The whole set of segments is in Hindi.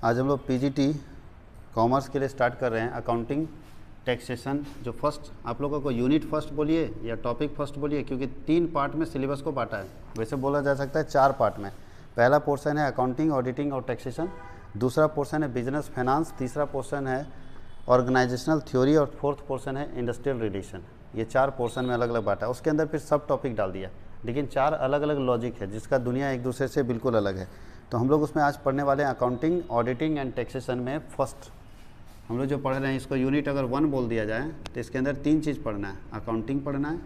आज हम लोग पीजीटी कॉमर्स के लिए स्टार्ट कर रहे हैं अकाउंटिंग टैक्सेशन। जो फर्स्ट आप लोगों को यूनिट फर्स्ट बोलिए या टॉपिक फर्स्ट बोलिए, क्योंकि 3 पार्ट में सिलेबस को बांटा है। वैसे बोला जा सकता है 4 पार्ट में। पहला पोर्शन है अकाउंटिंग, ऑडिटिंग और टैक्सेशन, दूसरा पोर्शन है बिजनेस फाइनेंस, तीसरा पोर्शन है ऑर्गेनाइजेशनल थ्योरी और फोर्थ पोर्शन है इंडस्ट्रियल रिलेशन। ये 4 पोर्शन में अलग अलग बांटा है। उसके अंदर फिर सब टॉपिक डाल दिया, लेकिन 4 अलग अलग लॉजिक है जिसका दुनिया एक दूसरे से बिल्कुल अलग है। तो हम लोग उसमें आज पढ़ने वाले हैं अकाउंटिंग, ऑडिटिंग एंड टैक्सेशन में फर्स्ट हम लोग जो पढ़ रहे हैं, इसको यूनिट अगर 1 बोल दिया जाए तो इसके अंदर 3 चीज़ पढ़ना है। अकाउंटिंग पढ़ना है,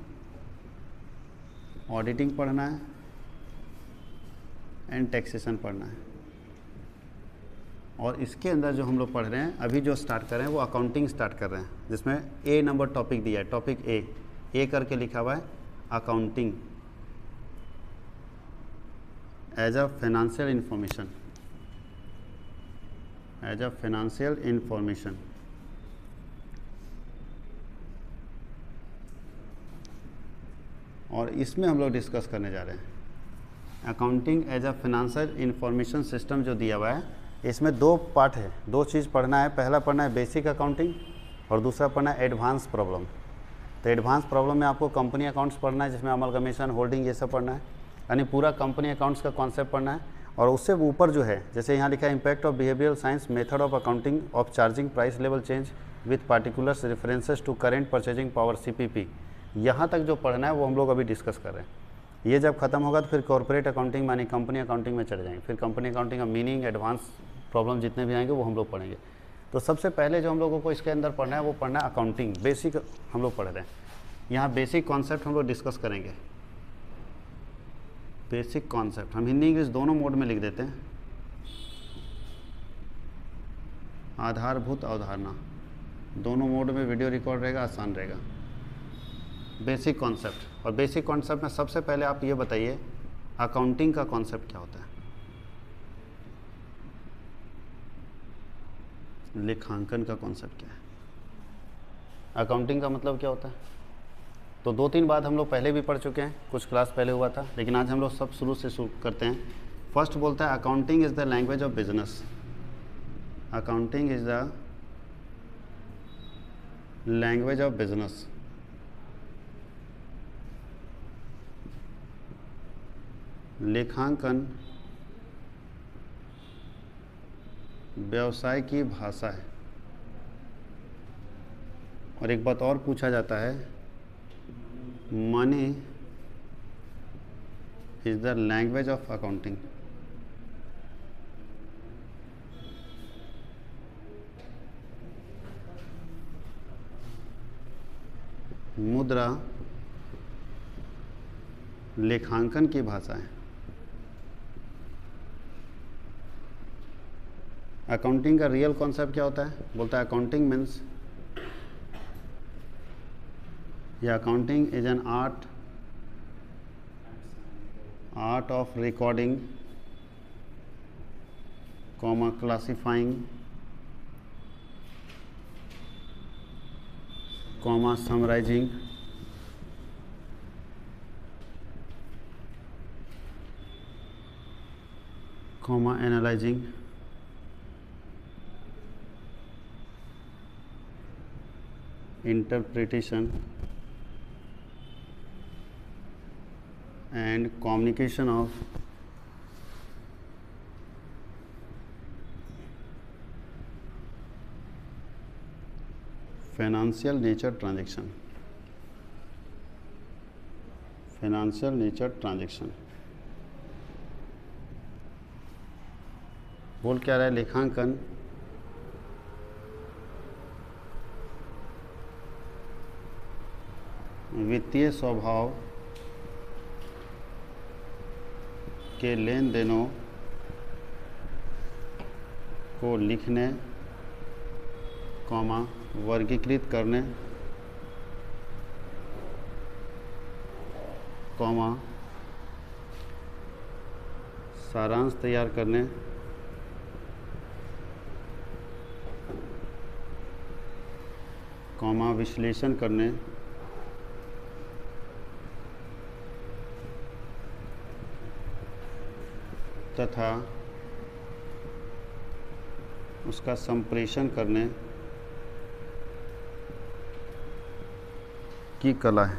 ऑडिटिंग पढ़ना है एंड टैक्सेशन पढ़ना है। और इसके अंदर जो हम लोग पढ़ रहे हैं अभी जो स्टार्ट कर रहे हैं वो अकाउंटिंग स्टार्ट कर रहे हैं, जिसमें ए नंबर टॉपिक दिया है। टॉपिक ए करके लिखा हुआ है accounting as a financial information, as a financial information. और इसमें हम लोग डिस्कस करने जा रहे हैं accounting as a financial information system जो दिया हुआ है। इसमें 2 पार्ट है, 2 चीज़ पढ़ना है। पहला पढ़ना है बेसिक अकाउंटिंग और दूसरा पढ़ना है एडवांस प्रॉब्लम। तो एडवांस प्रॉब्लम में आपको कंपनी अकाउंट्स पढ़ना है, जिसमें अमलगमेशन, होल्डिंग ये सब पढ़ना है, यानी पूरा कंपनी अकाउंट्स का कॉन्सेप्ट पढ़ना है। और उससे ऊपर जो है, जैसे यहाँ लिखा है impact of behavioural science, method of accounting of charging price level change with particulars references to current purchasing power CPP, यहाँ तक जो पढ़ना है वो हम लोग अभी डिस्कस कर रहे हैं। ये जब खत्म होगा तो फिर कॉर्पोरेट अकाउंटिंग यानी कंपनी अकाउंटिंग में चले जाएंगे। फिर कंपनी अकाउंटिंग का मीनिंग, एडवांस प्रॉब्लम जितने भी आएंगे वो हम लोग पढ़ेंगे। तो सबसे पहले जो हम लोगों को इसके अंदर पढ़ना है वो पढ़ना है अकाउंटिंग। बेसिक हम लोग पढ़ रहे हैं, यहाँ बेसिक कॉन्सेप्ट हम लोग डिस्कस करेंगे। बेसिक कॉन्सेप्ट हम हिंदी इंग्लिश दोनों मोड में लिख देते हैं। आधारभूत अवधारणा दोनों मोड में वीडियो रिकॉर्ड रहेगा, आसान रहेगा। बेसिक कॉन्सेप्ट, और बेसिक कॉन्सेप्ट में सबसे पहले आप ये बताइए अकाउंटिंग का कॉन्सेप्ट क्या होता है, लेखांकन का कॉन्सेप्ट क्या है, अकाउंटिंग का मतलब क्या होता है। तो 2-3 बात हम लोग पहले भी पढ़ चुके हैं, कुछ क्लास पहले हुआ था, लेकिन आज हम लोग सब शुरू से शुरू करते हैं। फर्स्ट बोलता है accounting is the language of business. Accounting is the language of business. लेखांकन व्यवसाय की भाषा है। और एक बात और पूछा जाता है, money is the language of accounting. मुद्रा लेखांकन की भाषा है। अकाउंटिंग का रियल कॉन्सेप्ट क्या होता है, बोलता है अकाउंटिंग मीन्स, या accounting is an art of recording, comma classifying, comma summarising, comma analysing, interpretation and communication of financial nature transaction, financial nature transaction। बोल क्या रहा है, लेखांकन वित्तीय स्वभाव के लेन देनों को लिखने, कॉमा वर्गीकृत करने, कॉमा सारांश तैयार करने, कॉमा विश्लेषण करने, तथा उसका संप्रेषण करने की कला है।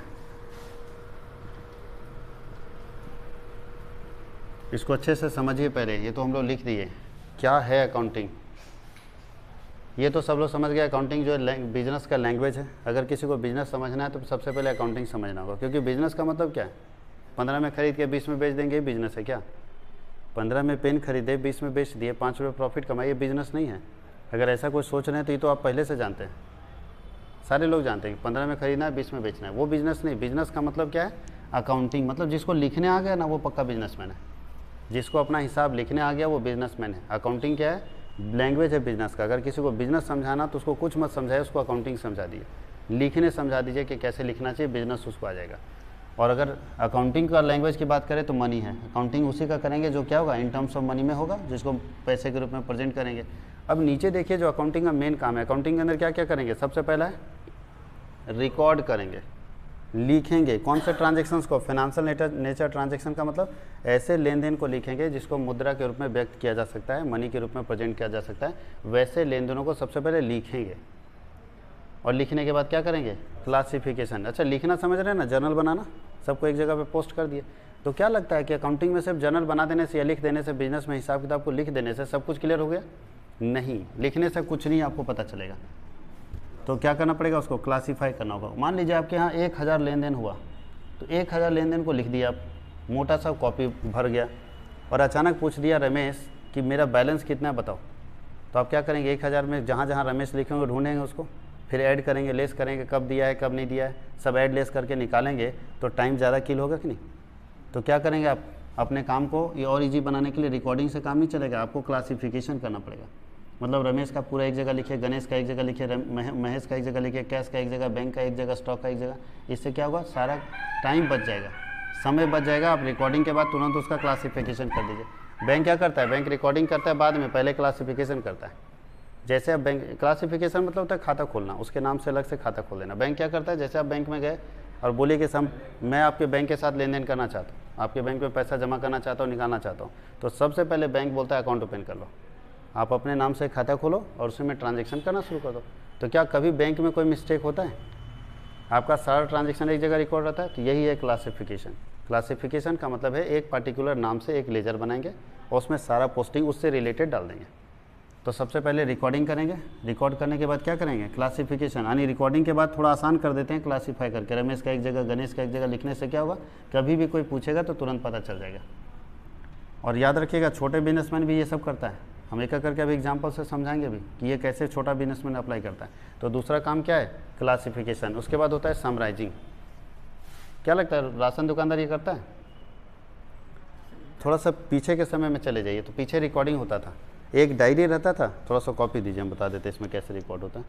इसको अच्छे से समझिए पहले, ये तो हम लोग लिख दिए क्या है अकाउंटिंग। ये तो सब लोग समझ गए अकाउंटिंग जो है बिजनेस का लैंग्वेज है। अगर किसी को बिजनेस समझना है तो सबसे पहले अकाउंटिंग समझना होगा, क्योंकि बिजनेस का मतलब क्या है? 15 में खरीद के 20 में बेच देंगे, ये बिजनेस है क्या? 15 में पेन खरीदे 20 में बेच दिए, 5 रुपये प्रॉफिट कमाए, ये बिजनेस नहीं है। अगर ऐसा कोई सोच रहे हैं तो ये तो आप पहले से जानते हैं, सारे लोग जानते हैं कि 15 में खरीदना है 20 में बेचना है, वो बिजनेस नहीं। बिजनेस का मतलब क्या है? अकाउंटिंग। मतलब जिसको लिखने आ गया ना वो पक्का बिजनेसमैन है, जिसको अपना हिसाब लिखने आ गया वो बिजनेसमैन है। अकाउंटिंग क्या है? लैंग्वेज है बिजनेस का। अगर किसी को बिजनेस समझाना तो उसको कुछ मत समझाए, उसको अकाउंटिंग समझा दिए, लिखने समझा दीजिए कि कैसे लिखना चाहिए, बिजनेस उसको आ जाएगा। और अगर अकाउंटिंग का लैंग्वेज की बात करें तो मनी है। अकाउंटिंग उसी का करेंगे जो क्या होगा? इन टर्म्स ऑफ मनी में होगा, जिसको पैसे के रूप में प्रेजेंट करेंगे। अब नीचे देखिए जो अकाउंटिंग का मेन काम है, अकाउंटिंग के अंदर क्या क्या करेंगे? सबसे पहला है रिकॉर्ड करेंगे, लिखेंगे। कौन से ट्रांजेक्शन्स को? फाइनेंशियल नेचर ट्रांजेक्शन का मतलब ऐसे लेन देन को लिखेंगे जिसको मुद्रा के रूप में व्यक्त किया जा सकता है, मनी के रूप में प्रेजेंट किया जा सकता है, वैसे लेन देनों को सबसे पहले लिखेंगे। और लिखने के बाद क्या करेंगे? क्लासिफिकेशन। अच्छा लिखना समझ रहे हैं ना, जर्नल बनाना, सबको एक जगह पे पोस्ट कर दिए। तो क्या लगता है कि अकाउंटिंग में सिर्फ जर्नल बना देने से या लिख देने से, बिजनेस में हिसाब किताब को लिख देने से सब कुछ क्लियर हो गया? नहीं, लिखने से कुछ नहीं आपको पता चलेगा। तो क्या करना पड़ेगा? उसको क्लासीफाई करना होगा। मान लीजिए आपके यहाँ 1000 लेन देन हुआ, तो 1000 लेन देन को लिख दिया आप, मोटा सा कॉपी भर गया, और अचानक पूछ दिया रमेश कि मेरा बैलेंस कितना है बताओ, तो आप क्या करेंगे? 1000 में जहाँ जहाँ रमेश लिखेंगे ढूंढेंगे उसको, फिर ऐड करेंगे, लेस करेंगे, कब दिया है कब नहीं दिया है, सब ऐड लेस करके निकालेंगे, तो टाइम ज़्यादा किल होगा कि नहीं? तो क्या करेंगे आप? अपने काम को ये और ईजी बनाने के लिए रिकॉर्डिंग से काम नहीं चलेगा, आपको क्लासिफिकेशन करना पड़ेगा। मतलब रमेश का पूरा एक जगह लिखे, गणेश का एक जगह लिखे, महेश का एक जगह लिखे, कैश का एक जगह, बैंक का एक जगह, स्टॉक का एक जगह। इससे क्या होगा? सारा टाइम बच जाएगा, समय बच जाएगा। आप रिकॉर्डिंग के बाद तुरंत उसका क्लासिफिकेशन कर दीजिए। बैंक क्या करता है? बैंक रिकॉर्डिंग करता है बाद में, पहले क्लासिफिकेशन करता है। जैसे आप बैंक क्लासिफिकेशन मतलब होता है खाता खोलना, उसके नाम से अलग से खाता खोल देना। बैंक क्या करता है? जैसे आप बैंक में गए और बोलिए कि मैं आपके बैंक के साथ लेन देन करना चाहता हूँ, आपके बैंक में पैसा जमा करना चाहता हूँ, निकालना चाहता हूँ, तो सबसे पहले बैंक बोलता है अकाउंट ओपन कर लो, आप अपने नाम से खाता खोलो और उसमें ट्रांजैक्शन करना शुरू कर दो। तो क्या कभी बैंक में कोई मिस्टेक होता है? आपका सारा ट्रांजैक्शन एक जगह रिकॉर्ड रहता है। तो यही है क्लासिफिकेशन। क्लासिफिकेशन का मतलब है एक पार्टिकुलर नाम से एक लेजर बनाएंगे और उसमें सारा पोस्टिंग उससे रिलेटेड डाल देंगे। तो सबसे पहले रिकॉर्डिंग करेंगे, रिकॉर्ड करने के बाद क्या करेंगे? क्लासिफिकेशन। यानी रिकॉर्डिंग के बाद थोड़ा आसान कर देते हैं क्लासीफाई करके, रमेश का एक जगह, गणेश का एक जगह लिखने से क्या होगा? कभी भी कोई पूछेगा तो तुरंत पता चल जाएगा। और याद रखिएगा छोटे बिजनेसमैन भी ये सब करता है। हम एक एक करके अभी एग्जाम्पल से समझाएंगे भी कि ये कैसे छोटा बिजनेसमैन अप्लाई करता है। तो दूसरा काम क्या है? क्लासिफिकेशन। उसके बाद होता है समराइजिंग। क्या लगता है राशन दुकानदार ये करता है? थोड़ा सा पीछे के समय में चले जाइए, तो पीछे रिकॉर्डिंग होता था, एक डायरी रहता था, थोड़ा सा कॉपी दीजिए, हम बता देते इसमें कैसे रिकॉर्ड होता है।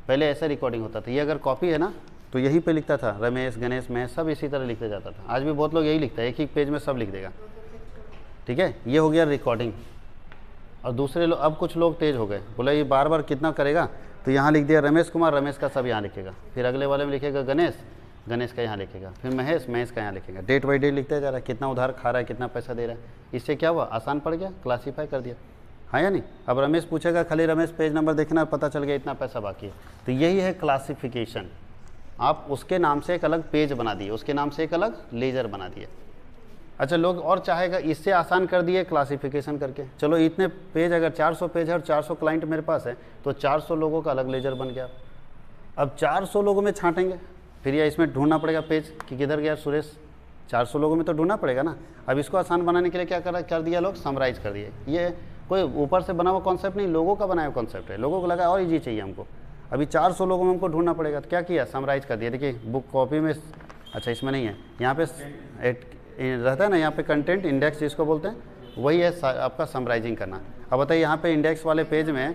पहले ऐसा रिकॉर्डिंग होता था, ये अगर कॉपी है ना तो यहीं पे लिखता था रमेश, गणेश, महेश, सब इसी तरह लिखते जाता था। आज भी बहुत लोग यही लिखता है, एक ही पेज में सब लिख देगा। ठीक है, ये हो गया रिकॉर्डिंग। और दूसरे लोग, अब कुछ लोग तेज हो गए, बोला ये बार बार कितना करेगा, तो यहाँ लिख दिया रमेश कुमार, रमेश का सब यहाँ लिखेगा, फिर अगले वाले में लिखेगा गणेश, गणेश का यहाँ लिखेगा, फिर महेश, महेश का यहाँ लिखेगा। डेट बाई डेट लिखते जा रहा है, कितना उधार खा रहा है, कितना पैसा दे रहा है। इससे क्या हुआ? आसान पड़ गया, क्लासीफाई कर दिया, हाँ या नहीं? अब रमेश पूछेगा, खाली रमेश पेज नंबर देखना, पता चल गया इतना पैसा बाकी है। तो यही है क्लासिफिकेशन। आप उसके नाम से एक अलग पेज बना दिए, उसके नाम से एक अलग लेजर बना दिए। अच्छा, लोग और चाहेगा इससे आसान कर दिए क्लासिफिकेशन करके, चलो इतने पेज, अगर 400 पेज है और 400 क्लाइंट मेरे पास है तो 400 लोगों का अलग लेजर बन गया। अब 400 लोगों में छांटेंगे, फिर या इसमें ढूंढना पड़ेगा पेज कि किधर गया सुरेश, 400 लोगों में तो ढूंढना पड़ेगा ना। अब इसको आसान बनाने के लिए क्या कर दिया लोग? समराइज कर दिए। ये कोई ऊपर से बना हुआ कॉन्सेप्ट नहीं, लोगों का बनाया हुआ कॉन्सेप्ट है। लोगों को लगा और ईजी चाहिए हमको, अभी 400 लोगों में हमको ढूंढना पड़ेगा, तो क्या किया? समराइज कर दिया। देखिए बुक कॉपी में, अच्छा इसमें नहीं है, यहाँ पे रहता है ना, यहाँ पे कंटेंट इंडेक्स जिसको बोलते हैं, वही है आपका समराइजिंग करना। अब बताइए यहाँ पे इंडेक्स वाले पेज में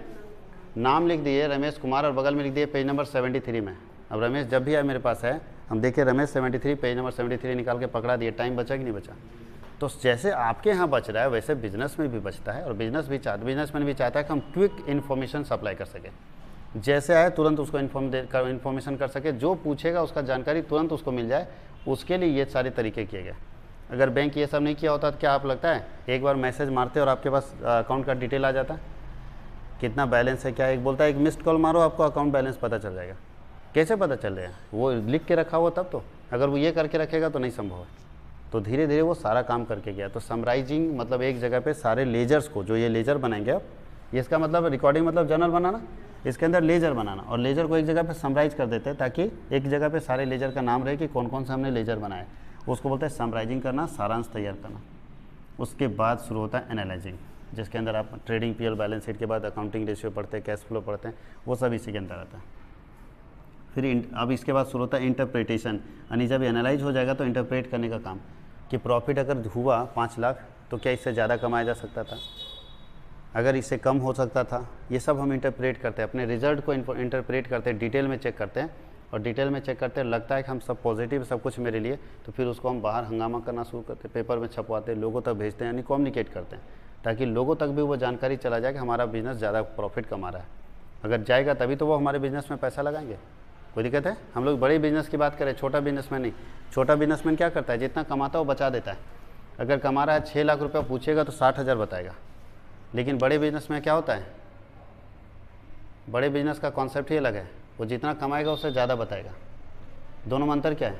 नाम लिख दिए रमेश कुमार और बगल में लिख दिए पेज नंबर 73 में। अब रमेश जब भी आए मेरे पास है, हम देखें रमेश 73, पेज नंबर 73 निकाल के पकड़ा दिए, टाइम बचा कि नहीं बचा? तो जैसे आपके यहाँ बच रहा है वैसे बिजनेस में भी बचता है, और बिजनेसमैन भी चाहता है कि हम क्विक इन्फॉर्मेशन सप्लाई कर सकें, जैसे आए तुरंत उसको इन्फॉर्मेशन कर सके, जो पूछेगा उसका जानकारी तुरंत उसको मिल जाए। उसके लिए ये सारे तरीके किए गए। अगर बैंक ये सब नहीं किया होता तो क्या आप लगता है एक बार मैसेज मारते और आपके पास अकाउंट का डिटेल आ जाता? कितना बैलेंस है क्या है। एक बोलता है एक मिस्ड कॉल मारो आपको अकाउंट बैलेंस पता चल जाएगा। कैसे पता चल जाएगा? वो लिख के रखा हुआ तब तो, अगर वो ये करके रखेगा तो नहीं संभव है। तो धीरे धीरे वो सारा काम करके गया। तो समराइजिंग मतलब एक जगह पे सारे लेजर्स को, जो ये लेजर बनाएंगे आप, ये इसका मतलब रिकॉर्डिंग मतलब जर्नल बनाना, इसके अंदर लेजर बनाना, और लेजर को एक जगह पे समराइज कर देते हैं ताकि एक जगह पे सारे लेजर का नाम रहे कि कौन कौन सा हमने लेजर बनाया। उसको बोलते हैं समराइजिंग करना, सारांश तैयार करना। उसके बाद शुरू होता है एनालाइजिंग, जिसके अंदर आप ट्रेडिंग पीएल बैलेंस शीट के बाद अकाउंटिंग रेशियो पढ़ते हैं, कैश फ्लो पढ़ते हैं, वो सब इसी के अंदर आता है। फिर अब इसके बाद शुरू होता है इंटरप्रिटेशन, यानी जब एनालाइज हो जाएगा तो इंटरप्रेट करने का काम, कि प्रॉफिट अगर हुआ 5 लाख तो क्या इससे ज़्यादा कमाया जा सकता था, अगर इससे कम हो सकता था, ये सब हम इंटरप्रेट करते हैं, अपने रिजल्ट को इंटरप्रेट करते हैं, डिटेल में चेक करते हैं, और डिटेल में चेक करते हैं लगता है कि हम सब पॉजिटिव सब कुछ मेरे लिए, तो फिर उसको हम बाहर हंगामा करना शुरू करते हैं, पेपर में छपवाते हैं, लोगों तक भेजते हैं, यानी कम्युनिकेट करते हैं, ताकि लोगों तक भी वो जानकारी चला जाए कि हमारा बिज़नेस ज़्यादा प्रॉफिट कमा रहा है। अगर जाएगा तभी तो वो हमारे बिज़नेस में पैसा लगाएंगे। कोई दिक्कत है? हम लोग बड़े बिज़नेस की बात करें, छोटा बिजनेसमैन नहीं। छोटा बिजनेसमैन क्या करता है, जितना कमाता है वो बचा देता है। अगर कमा रहा है 6 लाख रुपया पूछेगा तो 60,000 बताएगा। लेकिन बड़े बिजनेस में क्या होता है, बड़े बिजनेस का कॉन्सेप्ट ही अलग है, वो जितना कमाएगा उससे ज़्यादा बताएगा। दोनों में अंतर क्या है?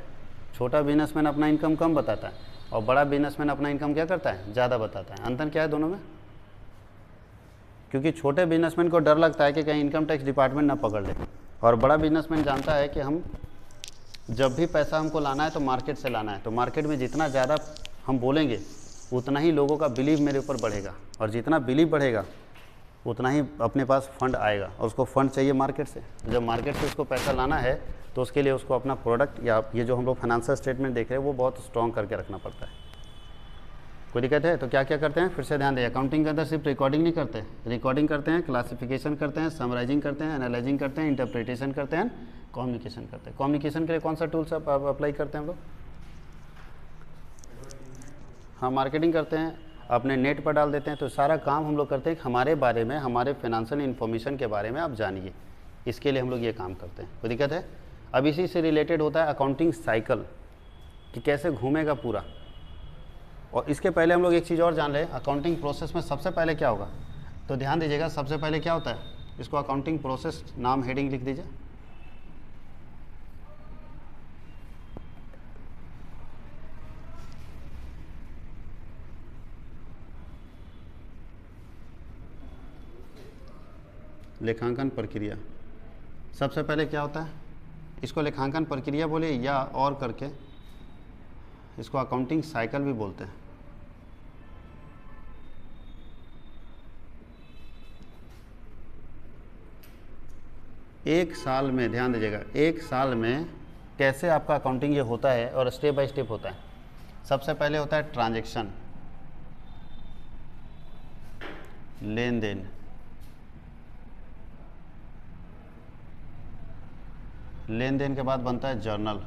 छोटा बिजनेसमैन अपना इनकम कम बताता है और बड़ा बिजनेसमैन अपना इनकम क्या करता है, ज़्यादा बताता है। अंतर क्या है दोनों में? क्योंकि छोटे बिजनेसमैन को डर लगता है कि कहीं इनकम टैक्स डिपार्टमेंट ना पकड़ ले, और बड़ा बिजनेसमैन जानता है कि हम जब भी पैसा हमको लाना है तो मार्केट से लाना है, तो मार्केट में जितना ज़्यादा हम बोलेंगे उतना ही लोगों का बिलीव मेरे ऊपर बढ़ेगा, और जितना बिलीव बढ़ेगा उतना ही अपने पास फंड आएगा, और उसको फंड चाहिए मार्केट से। तो जब मार्केट से उसको पैसा लाना है तो उसके लिए उसको अपना प्रोडक्ट या ये जो हम लोग फाइनेंशियल स्टेटमेंट देख रहे हैं वो बहुत स्ट्रॉन्ग करके रखना पड़ता है। कोई दिक्कत है? तो क्या क्या करते हैं, फिर से ध्यान दें। अकाउंटिंग के अंदर सिर्फ रिकॉर्डिंग नहीं करते, रिकॉर्डिंग करते हैं, क्लासिफिकेशन करते हैं, समराइजिंग करते हैं, एनालाइजिंग करते हैं, इंटरप्रिटेशन करते हैं, कम्युनिकेशन करते हैं। कम्युनिकेशन के लिए कौन सा टूल्स आप अप्लाई करते हैं हम लोग? हाँ, मार्केटिंग करते हैं, अपने नेट पर डाल देते हैं। तो सारा काम हम लोग करते हैं कि हमारे बारे में, हमारे फाइनेंशियल इन्फॉर्मेशन के बारे में आप जानिए, इसके लिए हम लोग ये काम करते हैं। कोई दिक्कत है? अब इसी से रिलेटेड होता है अकाउंटिंग साइकिल, कि कैसे घूमेगा पूरा। और इसके पहले हम लोग एक चीज़ और जान लें, अकाउंटिंग प्रोसेस में सबसे पहले क्या होगा। तो ध्यान दीजिएगा, सबसे पहले क्या होता है, इसको अकाउंटिंग प्रोसेस नाम हेडिंग लिख दीजिए। लेखांकन प्रक्रिया। सबसे पहले क्या होता है, इसको लेखांकन प्रक्रिया बोले या और करके इसको अकाउंटिंग साइकिल भी बोलते हैं। एक साल में, ध्यान दीजिएगा, एक साल में कैसे आपका अकाउंटिंग ये होता है और स्टेप बाय स्टेप होता है। सबसे पहले होता है ट्रांजैक्शन, लेन देन। लेन देन के बाद बनता है जर्नल।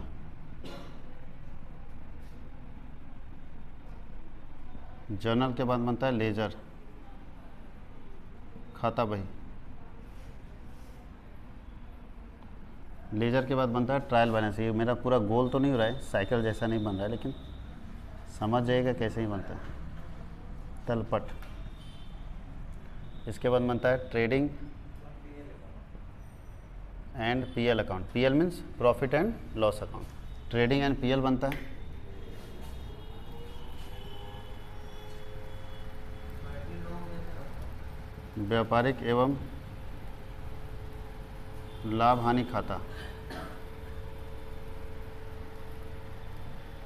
जर्नल के बाद बनता है लेजर, खाता बही। लेजर के बाद बनता है ट्रायल बैलेंस। ये मेरा पूरा गोल तो नहीं हो रहा है, साइकिल जैसा नहीं बन रहा है, लेकिन समझ जाइएगा कैसे ही बनता है। तलपट। इसके बाद बनता है trading and PL account. PL means profit and loss account. Trading and PL बनता है। व्यापारिक एवं लाभ हानि खाता।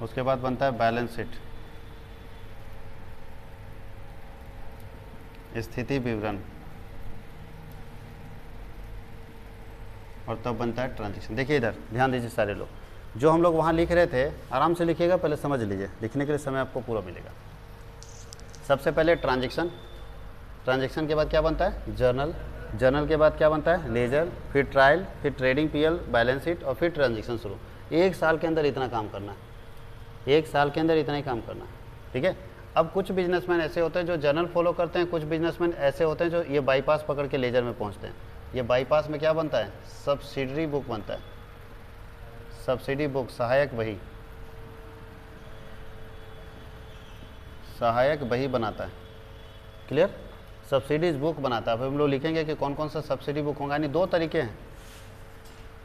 उसके बाद बनता है बैलेंस शीट, स्थिति विवरण, और तब बनता है ट्रांजैक्शन। देखिए इधर ध्यान दीजिए सारे लोग, जो हम लोग वहाँ लिख रहे थे आराम से लिखिएगा, पहले समझ लीजिए, लिखने के लिए समय आपको पूरा मिलेगा। सबसे पहले ट्रांजैक्शन, ट्रांजैक्शन के बाद क्या बनता है, जर्नल, जर्नल के बाद क्या बनता है, लेजर, फिर ट्रायल, फिर ट्रेडिंग पीएल, बैलेंस शीट, और फिर ट्रांजैक्शन शुरू। एक साल के अंदर इतना काम करना है, एक साल के अंदर इतना ही काम करना है, ठीक है। अब कुछ बिजनेसमैन ऐसे होते हैं जो जर्नल फॉलो करते हैं, कुछ बिजनेसमैन ऐसे होते हैं जो ये बाईपास पकड़ के लेजर में पहुंचते हैं। ये बाईपास में क्या बनता है, सब्सिडरी बुक बनता है, सब्सिडी बुक, सहायक बही, सहायक बही बनाता है। क्लियर? सब्सिडीज बुक बनाता है। फिर हम लोग लिखेंगे कि कौन कौन सा सब्सिडी बुक होगा। यानी दो तरीके हैं,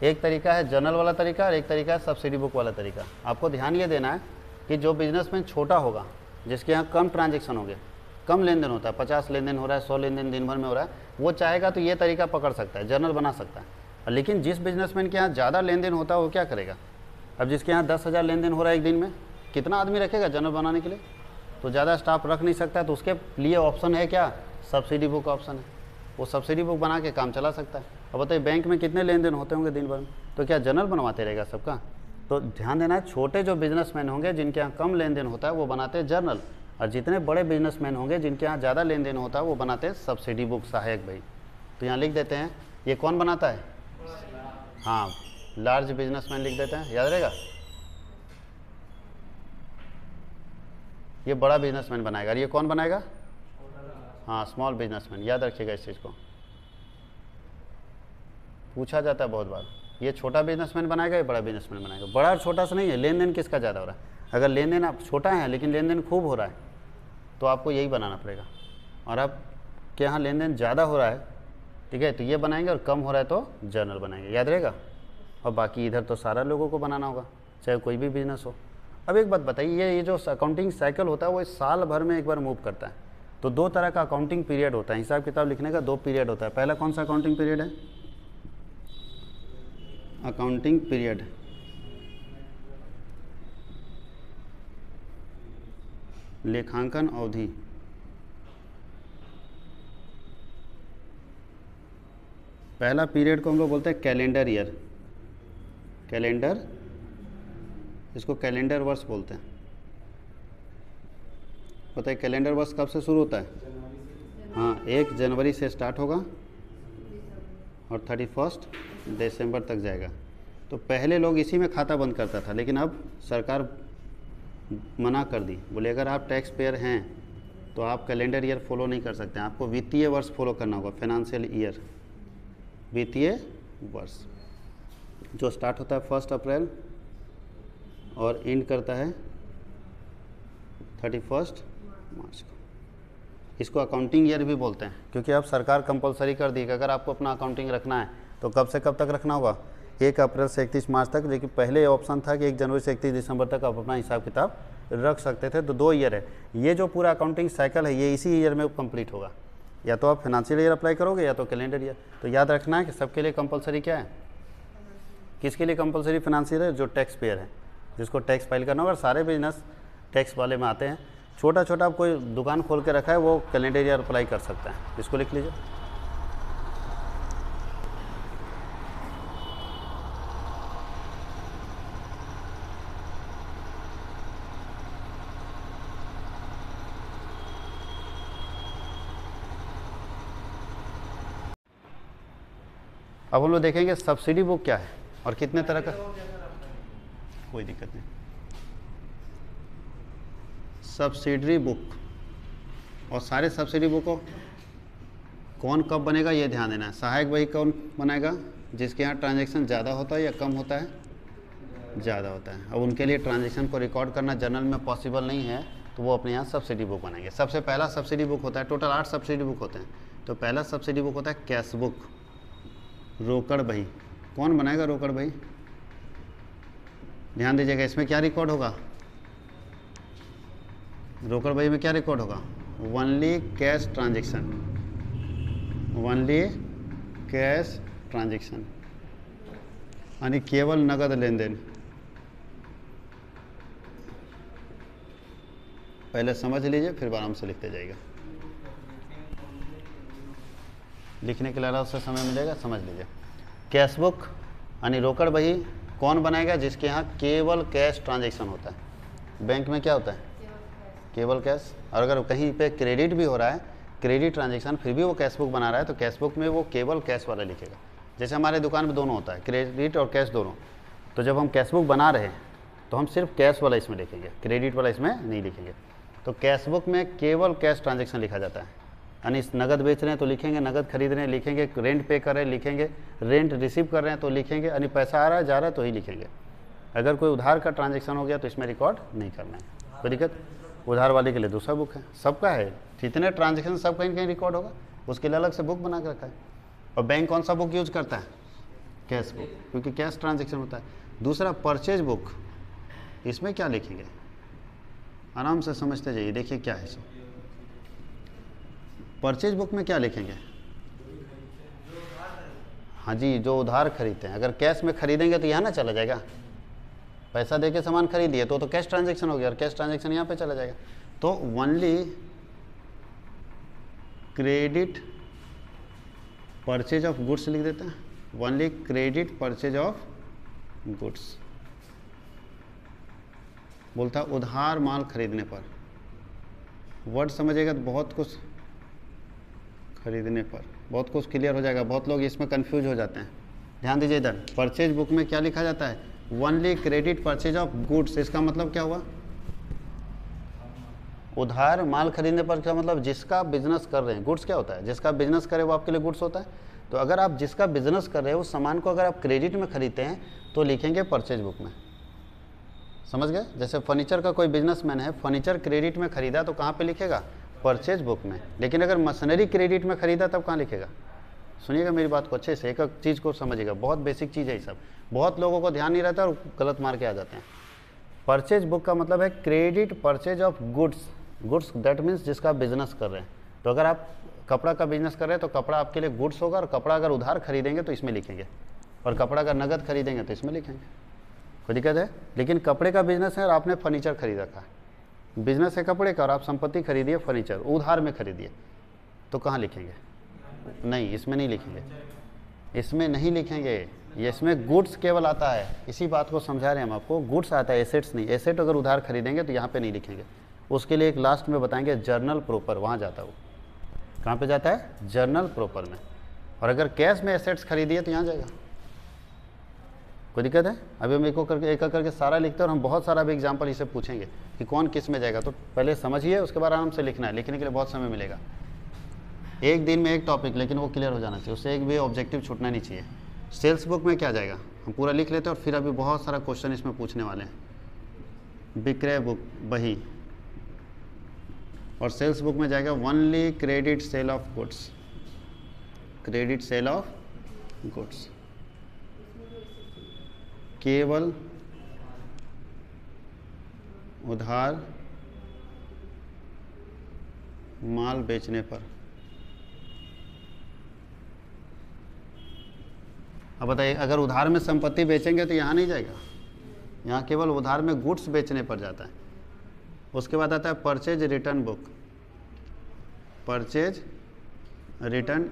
एक तरीका है जनरल वाला तरीका और एक तरीका है सब्सिडी बुक वाला तरीका। आपको ध्यान ये देना है कि जो बिजनेसमैन छोटा होगा, जिसके यहाँ कम ट्रांजेक्शन होंगे, कम लेन देन होता है, 50 लेन देन हो रहा है, 100 लेन देन दिन भर में हो रहा है, वो चाहेगा तो ये तरीका पकड़ सकता है, जनरल बना सकता है। लेकिन जिस बिजनेसमैन के यहाँ ज़्यादा लेन देन होता है वो क्या करेगा? अब जिसके यहाँ 10,000 लेन देन हो रहा है एक दिन में, कितना आदमी रखेगा जनरल बनाने के लिए? तो ज़्यादा स्टाफ रख नहीं सकता, तो उसके लिए ऑप्शन है क्या? सब्सिडी बुक ऑप्शन है। वो सब्सिडी बुक बना के काम चला सकता है। अब बताइए बैंक में कितने लेन देन होते होंगे दिन भर में, तो क्या जनरल बनवाते रहेगा सबका? तो ध्यान देना है, छोटे जो बिजनेसमैन होंगे जिनके यहाँ कम लेन देन होता है वो बनाते हैं जनरल, और जितने बड़े बिजनेसमैन होंगे जिनके यहाँ ज़्यादा लेन देन होता है वो बनाते हैं सब्सिडी बुक सहायक भाई। तो यहाँ लिख देते हैं, ये कौन बनाता है? हाँ, लार्ज बिजनेसमैन लिख देते हैं, याद रहेगा। ये बड़ा बिजनेसमैन बनाएगा, और ये कौन बनाएगा? हाँ, स्मॉल बिजनेसमैन। याद रखिएगा इस चीज़ को, पूछा जाता है बहुत बार। ये छोटा बिजनेसमैन बनाएगा, ये बड़ा बिजनेसमैन बनाएगा। बड़ा और छोटा से नहीं है, लेन देन किसका ज़्यादा हो रहा है। अगर लेन देन आप छोटा है लेकिन लेन देन खूब हो रहा है तो आपको यही बनाना पड़ेगा। और अब के यहाँ लेन देन ज़्यादा हो रहा है, ठीक है, तो ये बनाएंगे, और कम हो रहा है तो जनरल बनाएंगे, याद रहेगा। और बाकी इधर तो सारा लोगों को बनाना होगा, चाहे कोई भी बिजनेस हो। अब एक बात बताइए, ये जो अकाउंटिंग साइकिल होता है वो इस साल भर में एक बार मूव करता है। तो दो तरह का अकाउंटिंग पीरियड होता है, हिसाब किताब लिखने का दो पीरियड होता है। पहला कौन सा अकाउंटिंग पीरियड है? अकाउंटिंग पीरियड लेखांकन अवधि। पहला पीरियड को हम लोग बोलते हैं कैलेंडर ईयर, कैलेंडर, इसको कैलेंडर वर्ष बोलते हैं। बताइए कैलेंडर वर्ष कब से शुरू होता है? हाँ, 1 जनवरी से स्टार्ट होगा और 31 दिसंबर तक जाएगा। तो पहले लोग इसी में खाता बंद करता था, लेकिन अब सरकार मना कर दी, बोले अगर आप टैक्स पेयर हैं तो आप कैलेंडर ईयर फॉलो नहीं कर सकते हैं, आपको वित्तीय वर्ष फॉलो करना होगा, फाइनेंशियल ईयर, वित्तीय वर्ष, जो स्टार्ट होता है 1 अप्रैल और एंड करता है 31 मार्च को। इसको अकाउंटिंग ईयर भी बोलते हैं, क्योंकि अब सरकार कंपलसरी कर दी कि अगर आपको अपना अकाउंटिंग रखना है तो कब से कब तक रखना होगा? 1 अप्रैल से 31 मार्च तक। लेकिन पहले ऑप्शन था कि 1 जनवरी से 31 दिसंबर तक आप अपना हिसाब किताब रख सकते थे। तो 2 ईयर है। ये जो पूरा अकाउंटिंग साइकिल है ये इसी ईयर में कंप्लीट होगा, या तो आप फाइनेंशियल ईयर अप्लाई करोगे या तो कैलेंडर ईयर। तो याद रखना है कि सबके लिए कंपलसरी क्या है? किसके लिए कंपलसरी? फाइनेंशियल है, जो टैक्स पेयर है, जिसको टैक्स फाइल करना होगा। सारे बिजनेस टैक्स वाले में आते हैं। छोटा छोटा आप कोई दुकान खोल के रखा है वो कैलेंडर ईयर अप्लाई कर सकता है। इसको लिख लीजिए। अब हम लोग देखेंगे सब्सिडी बुक क्या है और कितने तरह का। कोई दिक्कत नहीं। सब्सिडरी बुक, और सारे सब्सिडी बुक को कौन कब बनेगा ये ध्यान देना है। सहायक वही कौन बनाएगा? जिसके यहाँ ट्रांजैक्शन ज़्यादा होता है या कम होता है? ज़्यादा होता है। अब उनके लिए ट्रांजैक्शन को रिकॉर्ड करना जनरल में पॉसिबल नहीं है, तो वो अपने यहाँ सब्सिडी बुक बनाएंगे। सबसे पहला सब्सिडी बुक होता है, टोटल 8 सब्सिडी बुक होते हैं। तो पहला सब्सिडी बुक होता है कैश बुक, रोकड़ बही। कौन बनाएगा रोकड़ बही? ध्यान दीजिएगा, इसमें क्या रिकॉर्ड होगा? रोकड़ बही में क्या रिकॉर्ड होगा? Only cash transaction, only cash transaction, यानी केवल नगद लेन देन। पहले समझ लीजिए फिर आराम से लिखते जाइएगा। लिखने के लिए आराम से समय मिलेगा, समझ लीजिए। कैश बुक यानी रोकड़ बही कौन बनाएगा? जिसके यहाँ केवल कैश ट्रांजैक्शन होता है। बैंक में क्या होता है? केवल कैश। और अगर कहीं पे क्रेडिट भी हो रहा है, क्रेडिट ट्रांजैक्शन, फिर भी वो कैश बुक बना रहा है, तो कैश बुक में वो केवल कैश वाला लिखेगा। जैसे हमारे दुकान में दोनों होता है, क्रेडिट और कैश दोनों। तो जब हम कैश बुक बना रहे हैं तो हम सिर्फ कैश वाला इसमें लिखेंगे, क्रेडिट वाला इसमें नहीं लिखेंगे। तो कैश बुक में केवल कैश ट्रांजैक्शन लिखा जाता है, यानी नगद बेच रहे हैं तो लिखेंगे, नगद खरीद रहे हैं लिखेंगे, रेंट पे कर रहे हैं लिखेंगे, रेंट रिसीव कर रहे हैं तो लिखेंगे, यानी पैसा आ रहा है जा रहा है तो ही लिखेंगे। अगर कोई उधार का ट्रांजैक्शन हो गया तो इसमें रिकॉर्ड नहीं करना है। कोई दिक्कत? उधार वाले के लिए दूसरा बुक है, सबका है, जितने ट्रांजेक्शन सब कहीं कहीं रिकॉर्ड होगा, उसके लिए अलग से बुक बना के रखा है। और बैंक कौन सा बुक यूज करता है? कैश बुक, क्योंकि कैश ट्रांजेक्शन होता है। दूसरा परचेज बुक, इसमें क्या लिखेंगे? आराम से समझते जाइए, देखिए क्या है इसमें। परचेज बुक में क्या लिखेंगे? हाँ जी, जो उधार खरीदते हैं। अगर कैश में खरीदेंगे तो यहाँ ना चला जाएगा, पैसा दे के सामान खरीद लिए तो कैश ट्रांजेक्शन हो गया, और कैश ट्रांजेक्शन यहाँ पे चला जाएगा। तो only credit purchase of goods लिख देते हैं, only credit purchase of goods. बोलता उधार माल खरीदने पर, वर्ड समझेगा तो बहुत कुछ, खरीदने पर बहुत कुछ क्लियर हो जाएगा। बहुत लोग इसमें कंफ्यूज हो जाते हैं। ध्यान दीजिए इधर, परचेज बुक में क्या लिखा जाता है? Only credit purchase of goods. इसका मतलब क्या हुआ? उधार माल खरीदने पर क्या मतलब? जिसका बिजनेस कर रहे हैं, गुड्स क्या होता है? जिसका बिजनेस करे वो आपके लिए गुड्स होता है। तो अगर आप जिसका बिजनेस कर रहे हैं उस सामान को अगर आप क्रेडिट में खरीदते हैं तो लिखेंगे परचेज बुक में। समझ गए? जैसे फर्नीचर का कोई बिजनेसमैन है, फर्नीचर क्रेडिट में खरीदा तो कहाँ पे लिखेगा? परचेज बुक में। लेकिन अगर मशीनरी क्रेडिट में खरीदा तब कहाँ लिखेगा? सुनिएगा मेरी बात को अच्छे से, एक एक चीज़ को समझिएगा, बहुत बेसिक चीज़ है ये सब। बहुत लोगों को ध्यान नहीं रहता और गलत मार के आ जाते हैं। परचेज बुक का मतलब है credit purchase of goods. Goods that means जिसका बिजनेस कर रहे हैं। तो अगर आप कपड़ा का बिजनेस कर रहे हैं तो कपड़ा आपके लिए गुड्स होगा, और कपड़ा अगर उधार खरीदेंगे तो इसमें लिखेंगे, और कपड़ा अगर नगद खरीदेंगे तो इसमें लिखेंगे। कोई दिक्कत है? लेकिन कपड़े का बिजनेस है और आपने फर्नीचर खरीद रखा है, बिजनेस है कपड़े का और आप संपत्ति खरीदिए फर्नीचर, उधार में खरीदिए, तो कहाँ लिखेंगे? नहीं, इसमें नहीं लिखेंगे, इसमें नहीं लिखेंगे। ये इसमें गुड्स केवल आता है, इसी बात को समझा रहे हैं हम आपको। गुड्स आता है, एसेट्स नहीं। एसेट अगर उधार खरीदेंगे तो यहाँ पे नहीं लिखेंगे, उसके लिए एक लास्ट में बताएंगे जर्नल प्रॉपर, वहाँ जाता है वो। कहाँ पे जाता है? जर्नल प्रॉपर में। और अगर कैश में एसेट्स खरीदिए तो यहाँ जाएगा। कोई दिक्कत है? अभी हम एक करके सारा लिखते हैं, और हम बहुत सारा भी एग्जाम्पल इसे पूछेंगे कि कौन किस में जाएगा। तो पहले समझिए, उसके बाद आराम से लिखना है। लिखने के लिए बहुत समय मिलेगा, एक दिन में एक टॉपिक, लेकिन वो क्लियर हो जाना चाहिए, उससे एक भी ऑब्जेक्टिव छूटना नहीं चाहिए। सेल्स बुक में क्या जाएगा? हम पूरा लिख लेते हैं, और फिर अभी बहुत सारा क्वेश्चन इसमें पूछने वाले हैं। विक्रय बुक बही, और सेल्स बुक में जाएगा only credit sale of goods. Credit sale of goods, केवल उधार माल बेचने पर। अब बताइए, अगर उधार में संपत्ति बेचेंगे तो यहाँ नहीं जाएगा, यहाँ केवल उधार में गुड्स बेचने पर जाता है। उसके बाद आता है purchase return book. Purchase return,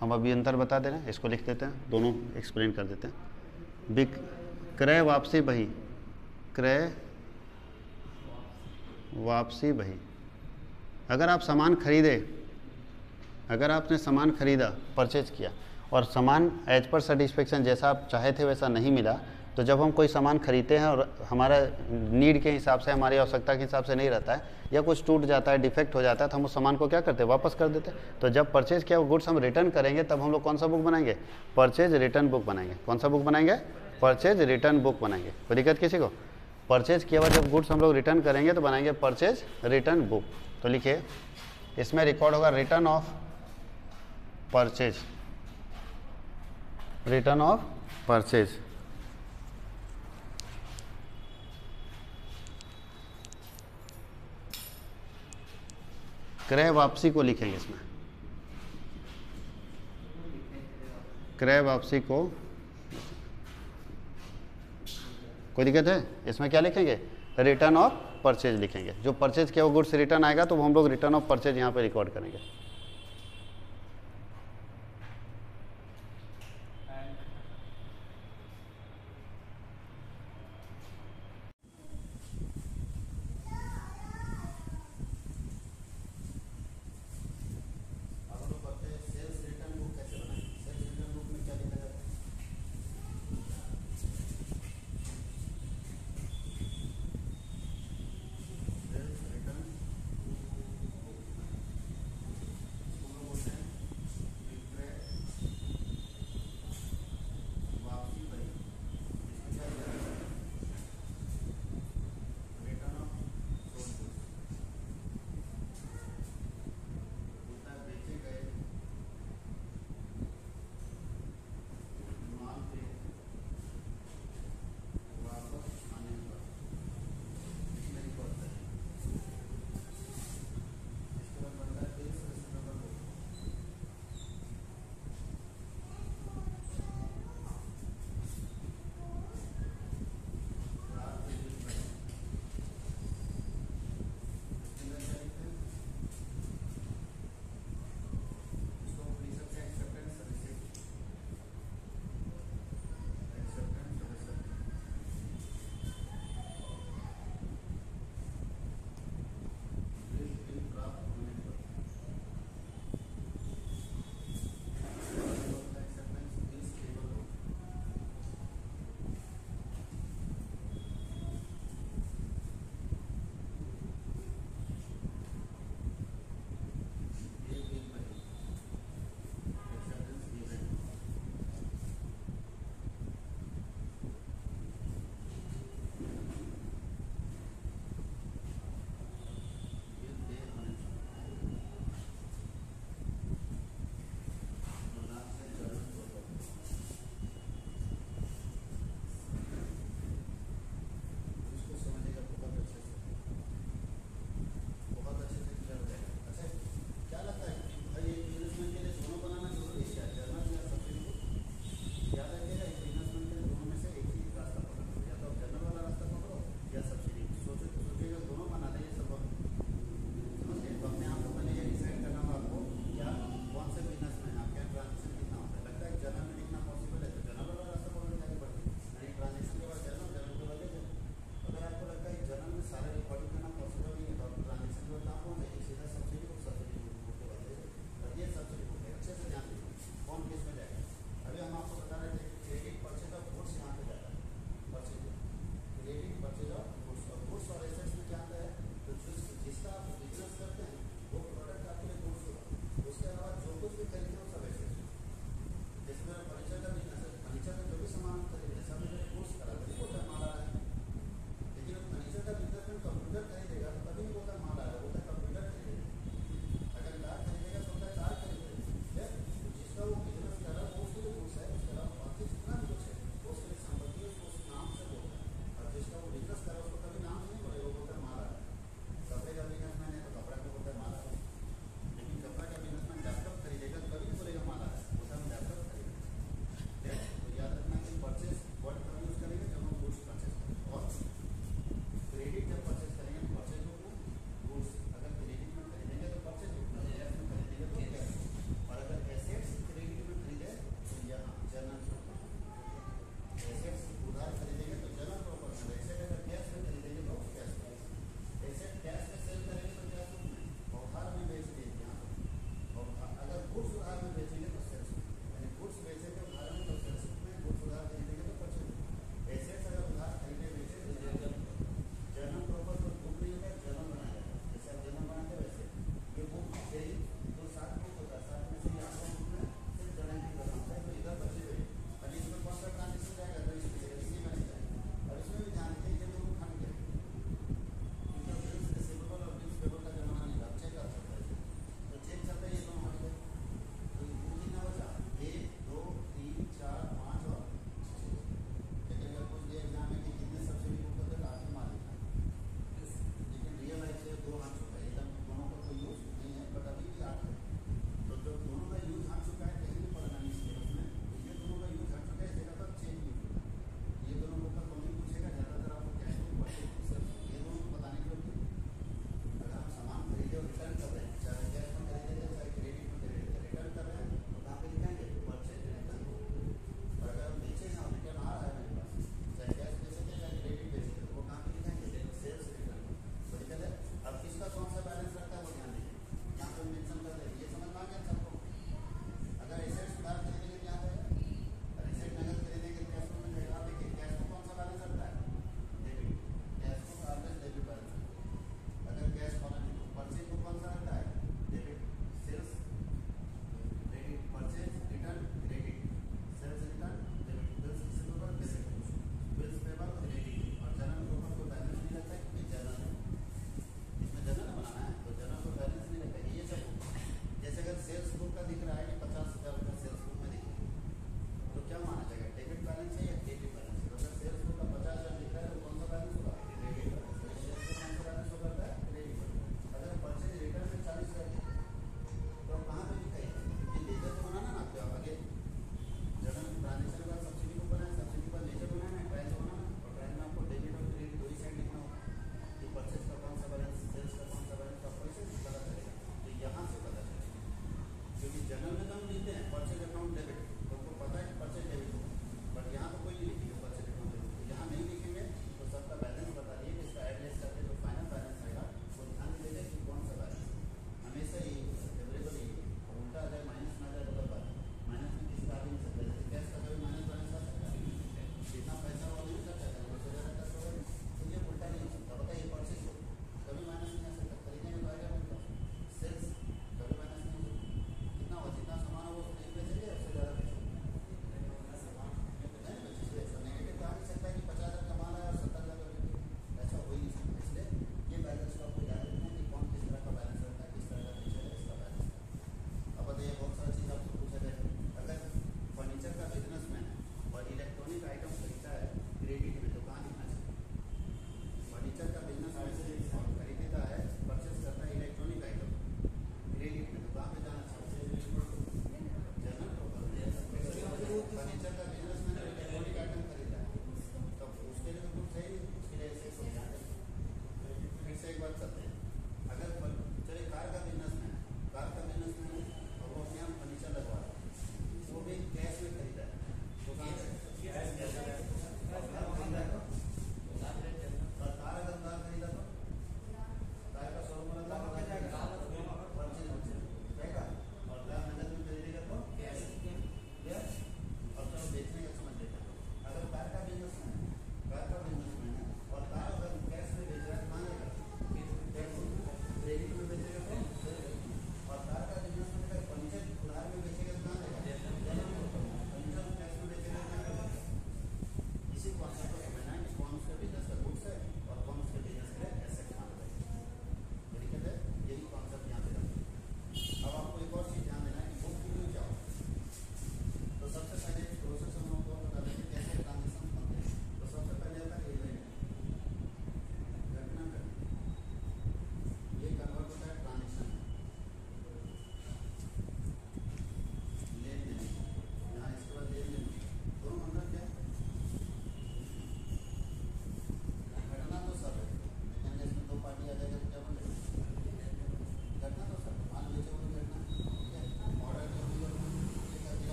हम अभी अंतर बता दे रहे हैं, इसको लिख देते हैं, दोनों एक्सप्लेन कर देते हैं। क्रय वापसी बही, क्रय वापसी बही। अगर आप सामान खरीदे, अगर आपने सामान खरीदा, परचेज किया, और सामान एज पर सेटिस्फेक्शन जैसा आप चाहे थे वैसा नहीं मिला, तो जब हम कोई सामान खरीदते हैं और हमारा नीड के हिसाब से, हमारी आवश्यकता के हिसाब से नहीं रहता है, या कुछ टूट जाता है, डिफेक्ट हो जाता है, तो हम उस सामान को क्या करते हैं? वापस कर देते हैं। तो जब परचेज किया वो गुड्स हम रिटर्न करेंगे, तब हम लोग कौन सा बुक बनाएंगे? परचेज रिटर्न बुक बनाएंगे। कौन सा बुक बनाएंगे? परचेज रिटर्न बुक बनाएंगे। कोई दिक्कत किसी को? परचेज किया हुआ जब गुड्स हम लोग रिटर्न करेंगे तो बनाएंगे परचेज रिटर्न बुक। तो लिखिए, इसमें रिकॉर्ड होगा return of purchase, return of purchase. क्रय वापसी को लिखेंगे इसमें, क्रय वापसी को। कोई दिक्कत है? इसमें क्या लिखेंगे? रिटर्न ऑफ परचेज लिखेंगे। जो परचेज किया वो गुड्स रिटर्न आएगा तो हम लोग रिटर्न ऑफ परचेज यहाँ पे रिकॉर्ड करेंगे।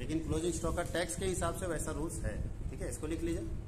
लेकिन क्लोजिंग स्टॉक का टैक्स के हिसाब से वैसा रूल्स है। ठीक है, इसको लिख लीजिए।